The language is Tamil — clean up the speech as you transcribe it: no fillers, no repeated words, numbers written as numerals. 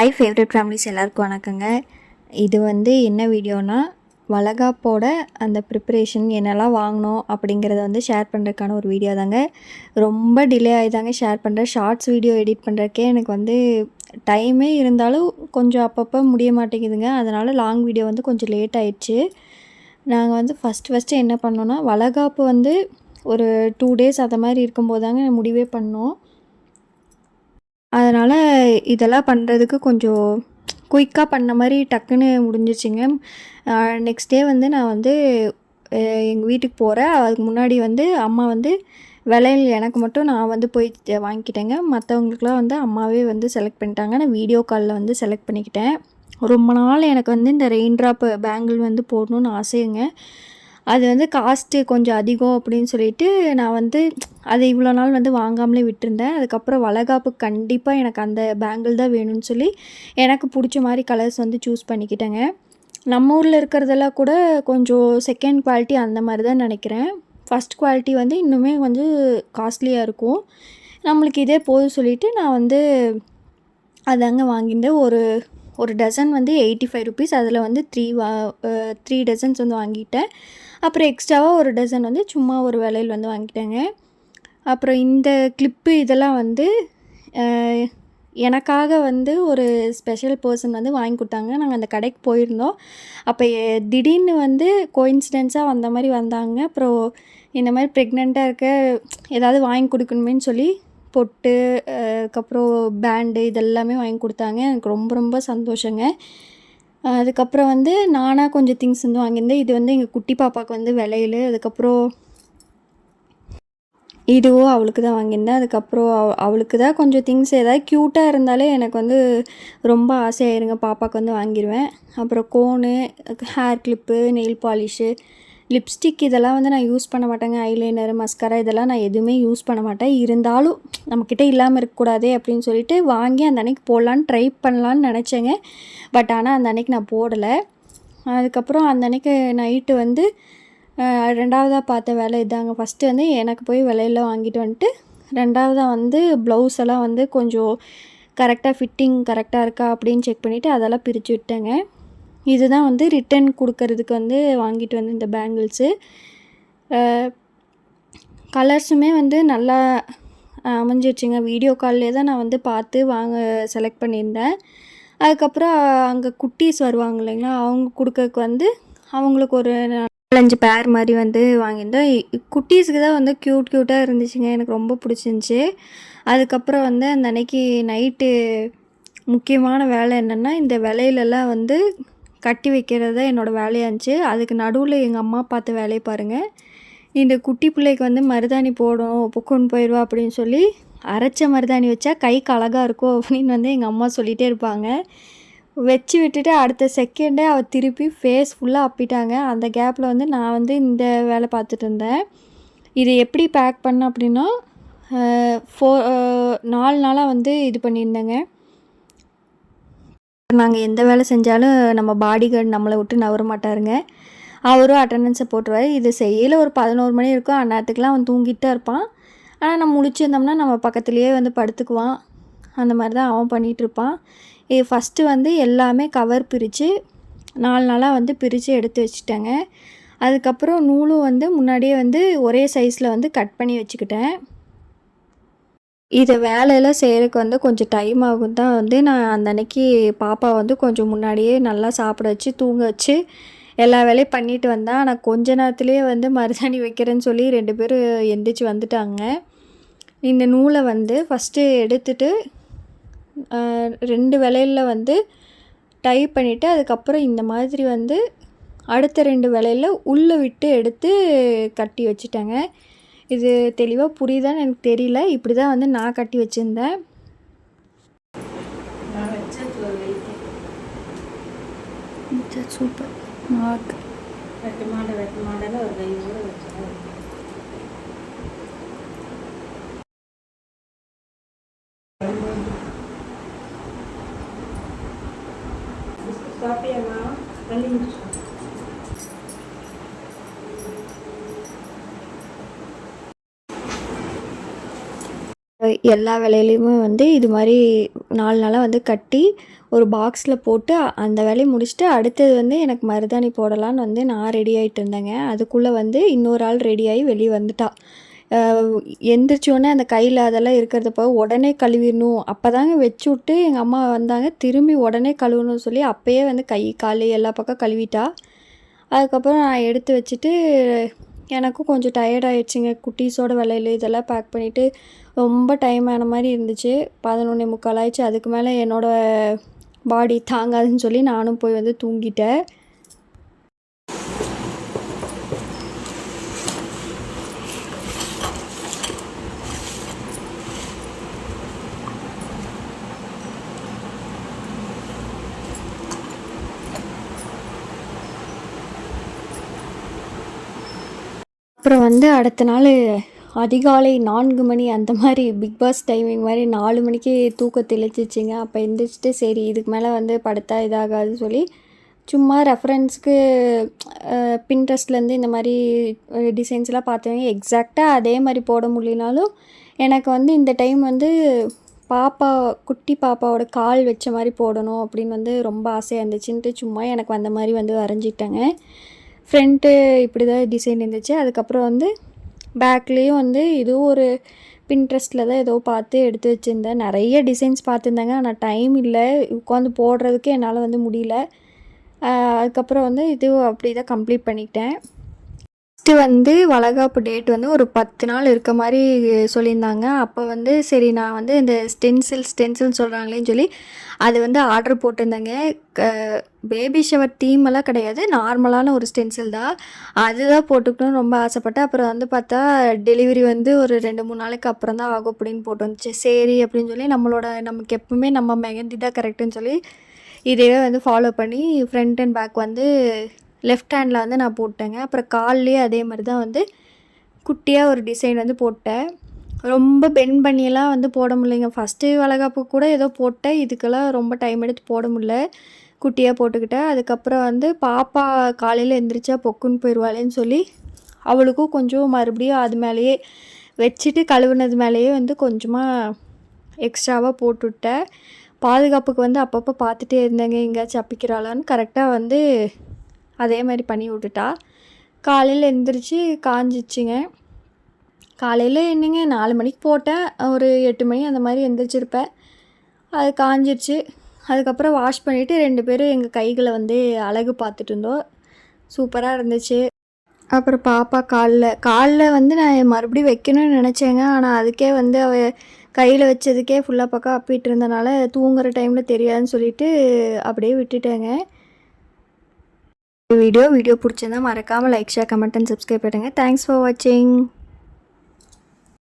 ஹாய் ஃபேவரட் ஃபேமிலிஸ் எல்லாருக்கும் வணக்கங்க. இது வந்து என்ன வீடியோனா, வளகாப்போட அந்த ப்ரிப்பரேஷன் என்னெல்லாம் வாங்கினோம் அப்படிங்கிறத வந்து ஷேர் பண்ணுறதுக்கான ஒரு வீடியோ தாங்க. ரொம்ப டிலே ஆகிதாங்க ஷேர் பண்ணுறேன். ஷார்ட்ஸ் வீடியோ எடிட் பண்ணுறதுக்கே எனக்கு வந்து டைமே இருந்தாலும் கொஞ்சம் அப்பப்போ முடிய மாட்டேங்குதுங்க. அதனால் லாங் வீடியோ வந்து கொஞ்சம் லேட் ஆயிடுச்சு. நாங்கள் வந்து ஃபஸ்ட்டு என்ன பண்ணோன்னா, வளகாப்பு வந்து ஒரு 2 டேஸ் அது மாதிரி இருக்கும்போது தாங்க முடிவே பண்ணோம். அதனால் இதெல்லாம் பண்ணுறதுக்கு கொஞ்சம் குயிக்காக பண்ண மாதிரி டக்குன்னு முடிஞ்சிச்சுங்க. நெக்ஸ்ட் டே வந்து நான் வந்து எங்கள் வீட்டுக்கு போகிறேன். அதுக்கு முன்னாடி வந்து அம்மா வந்து விலையில் எனக்கு மட்டும் நான் வந்து போய் வாங்கிக்கிட்டேங்க. மற்றவங்களுக்குலாம் வந்து அம்மாவே வந்து செலக்ட் பண்ணிட்டாங்க. நான் வீடியோ காலில் வந்து செலக்ட் பண்ணிக்கிட்டேன். ரொம்ப நாள் எனக்கு வந்து இந்த ரெயின் ட்ராப் பேங்கிள் வந்து போடணுன்னு ஆசைங்க. அது வந்து காஸ்ட்டு கொஞ்சம் அதிகம் அப்படின்னு சொல்லிட்டு நான் வந்து அதை இவ்வளோ நாள் வந்து வாங்காமலே விட்டுருந்தேன். அதுக்கப்புறம் வளகாப்புக்கு கண்டிப்பாக எனக்கு அந்த பேங்கிள் தான் வேணும்னு சொல்லி எனக்கு பிடிச்ச மாதிரி கலர்ஸ் வந்து சூஸ் பண்ணிக்கிட்டேங்க. நம்ம ஊரில் இருக்கிறதெல்லாம் கூட கொஞ்சம் செகண்ட் குவாலிட்டி அந்த மாதிரி தான் நினைக்கிறேன். ஃபஸ்ட் குவாலிட்டி வந்து இன்னுமே வந்து காஸ்ட்லியாக இருக்கும். நம்மளுக்கு இதே போதும் சொல்லிவிட்டு நான் வந்து அதாங்க வாங்கியிருந்தேன். ஒரு டசன் வந்து 85 ருபீஸ். அதில் வந்து 3 டசன்ஸ் வந்து வாங்கிட்டேன். அப்புறம் எக்ஸ்ட்ராவாக ஒரு டசன் வந்து சும்மா ஒரு விலையில் வந்து வாங்கிட்டேங்க. அப்புறம் இந்த கிளிப்பு இதெல்லாம் வந்து எனக்காக வந்து ஒரு ஸ்பெஷல் பர்சன் வந்து வாங்கி கொடுத்தாங்க. நாங்கள் அந்த கடைக்கு போயிருந்தோம். அப்போ திடீர்னு வந்து கோயின்சிடென்ஸாக வந்த மாதிரி வந்தாங்க. அப்புறம் இந்த மாதிரி ப்ரெக்னெண்ட்டாக இருக்க ஏதாவது வாங்கி கொடுக்கணுமேன்னு சொல்லி பொட்டு, அதுக்கப்புறம் பேண்டு இதெல்லாமே வாங்கி கொடுத்தாங்க. எனக்கு ரொம்ப ரொம்ப சந்தோஷங்க. அதுக்கப்புறம் வந்து நானாக கொஞ்சம் திங்ஸ் வந்து வாங்கியிருந்தேன். இது வந்து எங்கள் குட்டி பாப்பாவுக்கு வந்து விலையில். அதுக்கப்புறம் இதுவும் அவளுக்கு தான் வாங்கியிருந்தேன். அதுக்கப்புறம் அவளுக்கு தான் கொஞ்சம் திங்ஸ் ஏதாவது க்யூட்டாக இருந்தாலே எனக்கு வந்து ரொம்ப ஆசையாயிருங்க. பாப்பாவுக்கு வந்து வாங்கிடுவேன். அப்புறம் cone, hair clip, nail polish, lipstick இதெல்லாம் வந்து நான் யூஸ் பண்ண மாட்டேங்க. ஐலைனரு, மஸ்காரா இதெல்லாம் நான் எதுவுமே யூஸ் பண்ண மாட்டேன். இருந்தாலும் நம்மக்கிட்ட இல்லாமல் இருக்கக்கூடாதே அப்படின்னு சொல்லிட்டு வாங்கி அந்த அன்னைக்கு போடலான்னு ட்ரை பண்ணலான்னு நினச்சேங்க. பட் ஆனால் அந்த அன்னைக்கு நான் போடலை. அதுக்கப்புறம் அந்த அன்னைக்கு நைட்டு வந்து 2வதாக பார்த்த வேலை இதாங்க. ஃபஸ்ட்டு வந்து எனக்கு போய் விலையில வாங்கிட்டு வந்துட்டு, 2வதாக வந்து ப்ளவுஸ் எல்லாம் வந்து கொஞ்சம் கரெக்டாக ஃபிட்டிங் கரெக்டாக இருக்கா அப்படின்னு செக் பண்ணிவிட்டு அதெல்லாம் பிரித்து விட்டேங்க. இதுதான் வந்து ரிட்டன் கொடுக்கறதுக்கு வந்து வாங்கிட்டு வந்து இந்த பேங்கிள்ஸு. கலர்ஸுமே வந்து நல்லா அமைஞ்சிடுச்சுங்க. வீடியோ கால்லே தான் நான் வந்து பார்த்து செலக்ட் பண்ணியிருந்தேன். அதுக்கப்புறம் அங்கே குட்டீஸ் வருவாங்க இல்லைங்களா, அவங்க கொடுக்கறதுக்கு வந்து அவங்களுக்கு ஒரு 4-5 பேர் மாதிரி வந்து வாங்கியிருந்தேன். குட்டீஸுக்கு தான் வந்து க்யூட்டாக இருந்துச்சுங்க. எனக்கு ரொம்ப பிடிச்சிருந்துச்சி. அதுக்கப்புறம் வந்து அந்த அன்னைக்கு நைட்டு முக்கியமான வேலை என்னென்னா, இந்த விலையிலலாம் வந்து கட்டி வைக்கிறது தான் என்னோடய வேலையாக இருந்துச்சு. அதுக்கு நடுவில் எங்கள் அம்மா பார்த்த வேலையை பாருங்கள். இந்த குட்டி பிள்ளைக்கு வந்து மருதாணி போடணும், புக்குன்னு போயிடுவா அப்படின்னு சொல்லி அரைச்ச மருதாணி வச்சா கைக்கு அழகாக இருக்கும் அப்படின்னு வந்து எங்கள் அம்மா சொல்லிகிட்டே இருப்பாங்க. வச்சு விட்டுட்டு அடுத்த செகண்டே அவள் திருப்பி ஃபேஸ் ஃபுல்லாக அப்பிட்டாங்க. அந்த கேப்பில் வந்து நான் வந்து இந்த வேலை பார்த்துட்டு இருந்தேன். இது எப்படி பேக் பண்ணேன் அப்படின்னா, 4 நாளாக வந்து இது பண்ணியிருந்தேங்க. நாங்கள் எந்த வேலை செஞ்சாலும் நம்ம பாடி கார்டு நம்மளை விட்டு நவர மாட்டாருங்க. அவரும் அட்டண்டன்ஸை போட்டுருவார். இது செய்யல ஒரு 11 மணி இருக்கும். அந்நேரத்துக்குலாம் அவன் தூங்கிட்டு தான் இருப்பான். ஆனால் நம்ம முழிச்சிருந்தோம்னா நம்ம பக்கத்துலேயே வந்து படுத்துக்குவான். அந்த மாதிரி தான் அவன் பண்ணிகிட்ருப்பான். ஃபஸ்ட்டு வந்து எல்லாமே கவர் பிரித்து 4 நாளாக வந்து பிரித்து எடுத்து வச்சுட்டேங்க. அதுக்கப்புறம் நூலும் வந்து முன்னாடியே வந்து ஒரே சைஸில் வந்து கட் பண்ணி வச்சுக்கிட்டேன். இதை வேலையெல்லாம் செய்கிறதுக்கு வந்து கொஞ்சம் டைம் ஆகும் தான் வந்து நான் அந்த அன்னைக்கு பாப்பா வந்து கொஞ்சம் முன்னாடியே நல்லா சாப்பிட வச்சு தூங்க வச்சு எல்லா வேலையும் பண்ணிட்டு வந்தேன். ஆனால் கொஞ்ச நேரத்துலேயே வந்து மருதாணி வைக்கிறேன்னு சொல்லி 2 பேரும் எந்திரிச்சு வந்துட்டாங்க. இந்த நூலை வந்து ஃபஸ்ட்டு எடுத்துட்டு 2 விலையில் வந்து டை பண்ணிவிட்டு அதுக்கப்புறம் இந்த மாதிரி வந்து அடுத்த 2 விலையில் உள்ளே விட்டு எடுத்து கட்டி வச்சுட்டேங்க. இது தெளிவாக புரியுதான்னு எனக்கு தெரியல. இப்படி தான் வந்து நான் கட்டி வச்சுருந்தேன். சூப்பர் வெட்டு மாடல ஒரு கையோட வச்சேன். எல்லா வேலையிலையுமே வந்து இது மாதிரி 4 நாளாக வந்து கட்டி ஒரு பாக்ஸில் போட்டு அந்த வேலையை முடிச்சுட்டு அடுத்தது வந்து எனக்கு மருதாணி போடலான்னு வந்து நான் ரெடி ஆகிட்டு இருந்தேங்க. அதுக்குள்ளே வந்து இன்னொரு ஆள் ரெடியாகி வெளியே வந்துட்டா. எந்திரிச்சோடனே அந்த கையில் அதெல்லாம் இருக்கிறத போய் உடனே கழுவிடணும். அப்போ தாங்க வச்சு விட்டு எங்கள் அம்மா வந்தாங்க. திரும்பி உடனே கழுவணும்னு சொல்லி அப்போயே வந்து கை கால் எல்லா பக்கம் கழுவிட்டா. அதுக்கப்புறம் நான் எடுத்து வச்சுட்டு எனக்கும் கொஞ்சம் டயர்ட் ஆகிடுச்சிங்க. குட்டீஸோட வேலையில் இதெல்லாம் பேக் பண்ணிவிட்டு ரொம்ப டைம் ஆன மாதிரி இருந்துச்சு. 11:45 ஆயிடுச்சு. அதுக்கு மேலே என்னோடய பாடி தாங்காதுன்னு சொல்லி நானும் போய் வந்து தூங்கிட்டேன். அப்புறம் வந்து அடுத்த நாள் அதிகாலை 4 மணி அந்த மாதிரி பிக் பாஸ் டைமிங் மாதிரி 4 மணிக்கு தூக்கம் தெளிச்சிச்சிங்க. அப்போ எந்திரிச்சிட்டு சரி இதுக்கு மேலே வந்து படுத்தா இதாகாதுன்னு சொல்லி சும்மா ரெஃபரன்ஸ்க்கு பின்ட்ரெஸ்ட்லேருந்து இந்த மாதிரி டிசைன்ஸ்லாம் பார்த்தவங்க எக்ஸாக்டாக அதே மாதிரி போட முடியலனாலும் எனக்கு வந்து இந்த டைம் வந்து குட்டி பாப்பாவோட கால் வச்ச மாதிரி போடணும் அப்படின்னு வந்து ரொம்ப ஆசையாக இருந்துச்சுன்ட்டு சும்மா எனக்கு அந்த மாதிரி வந்து வரைஞ்சிட்டேங்க. ஃப்ரண்ட்டு இப்படி தான் டிசைன் இருந்துச்சு. அதுக்கப்புறம் வந்து பேக்லேயும் வந்து இதுவும் ஒரு பின்ட்ரெஸ்ட்டில் தான் ஏதோ பார்த்து எடுத்து வச்சுருந்தேன். நிறைய டிசைன்ஸ் பார்த்துருந்தேங்க. ஆனால் டைம் இல்லை, உட்காந்து போடுறதுக்கு என்னால் வந்து முடியல. அதுக்கப்புறம் வந்து இதுவும் அப்படி தான் கம்ப்ளீட் பண்ணிட்டேன். ஃபஸ்ட்டு வந்து வளைகாப்பு டேட் வந்து ஒரு 10 நாள் இருக்க மாதிரி சொல்லியிருந்தாங்க. அப்போ வந்து சரி நான் வந்து இந்த ஸ்டென்சில் சொல்கிறாங்களேன்னு சொல்லி அது வந்து ஆர்டர் போட்டிருந்தேங்க. பேபி ஷவர் தீமெல்லாம் கிடையாது, நார்மலான ஒரு ஸ்டென்சில் தான். அதுதான் போட்டுக்கணும்னு ரொம்ப ஆசைப்பட்டேன். அப்புறம் வந்து பார்த்தா டெலிவரி வந்து ஒரு 2-3 நாளைக்கு அப்புறம் தான் ஆகும் அப்படின்னு போட்டு வந்துச்சு. சரி அப்படின்னு சொல்லி நமக்கு எப்பவுமே நம்ம மெஹந்தி தான் கரெக்டுன்னு சொல்லி இதையே வந்து ஃபாலோ பண்ணி ஃப்ரண்ட் அண்ட் பேக் வந்து லெஃப்ட் ஹேண்டில் வந்து நான் போட்டேங்க. அப்புறம் கால்லேயே அதே மாதிரி தான் வந்து குட்டியாக ஒரு டிசைன் வந்து போட்டேன். ரொம்ப பெண்ட் பண்ணியெல்லாம் வந்து போட முடியலைங்க. ஃபஸ்ட்டு வளைகாப்பு கூட ஏதோ போட்டேன், இதுக்கெல்லாம் ரொம்ப டைம் எடுத்து போட முடியல, குட்டியாக போட்டுக்கிட்டேன். அதுக்கப்புறம் வந்து பாப்பா காலையில் எழுந்திரிச்சா பொக்குன்னு போயிடுவாளேன்னு சொல்லி அவளுக்கும் கொஞ்சம் மறுபடியும் அது மேலேயே வச்சுட்டு கழுவுனது மேலேயே வந்து கொஞ்சமாக எக்ஸ்ட்ராவாக போட்டுவிட்டேன். பாதுகாப்புக்கு வந்து அப்பப்போ பார்த்துட்டே இருந்தேங்க எங்கேயாச்சும் அப்பிக்கிறாளான்னு. கரெக்டாக வந்து அதே மாதிரி பண்ணி விட்டுட்டா. காலையில் எழுந்திரிச்சு காஞ்சிச்சிங்க. காலையில் என்னங்க 4 மணிக்கு போட்டேன், ஒரு 8 மணி அந்த மாதிரி எழுந்திரிச்சிருப்பேன். அது காஞ்சிருச்சு. அதுக்கப்புறம் வாஷ் பண்ணிவிட்டு 2 பேரும் எங்கள் கைகளை வந்து அழகு பார்த்துட்டு இருந்தோம். சூப்பராக இருந்துச்சு. அப்புறம் பாப்பா காலில் வந்து நான் மறுபடியும் வைக்கணும்னு நினச்சேங்க. ஆனால் அதுக்கே வந்து கையில் வச்சதுக்கே ஃபுல்லாக பக்கம் அப்பிட்டு இருந்தனால தூங்குகிற டைமில் தெரியாதுன்னு சொல்லிவிட்டு அப்படியே விட்டுட்டேங்க. வீடியோ பிடிச்சிருந்தா மறக்காமல் like, share, comment and subscribe பண்ணுங்கள். தேங்க்ஸ் ஃபார் வாட்சிங்.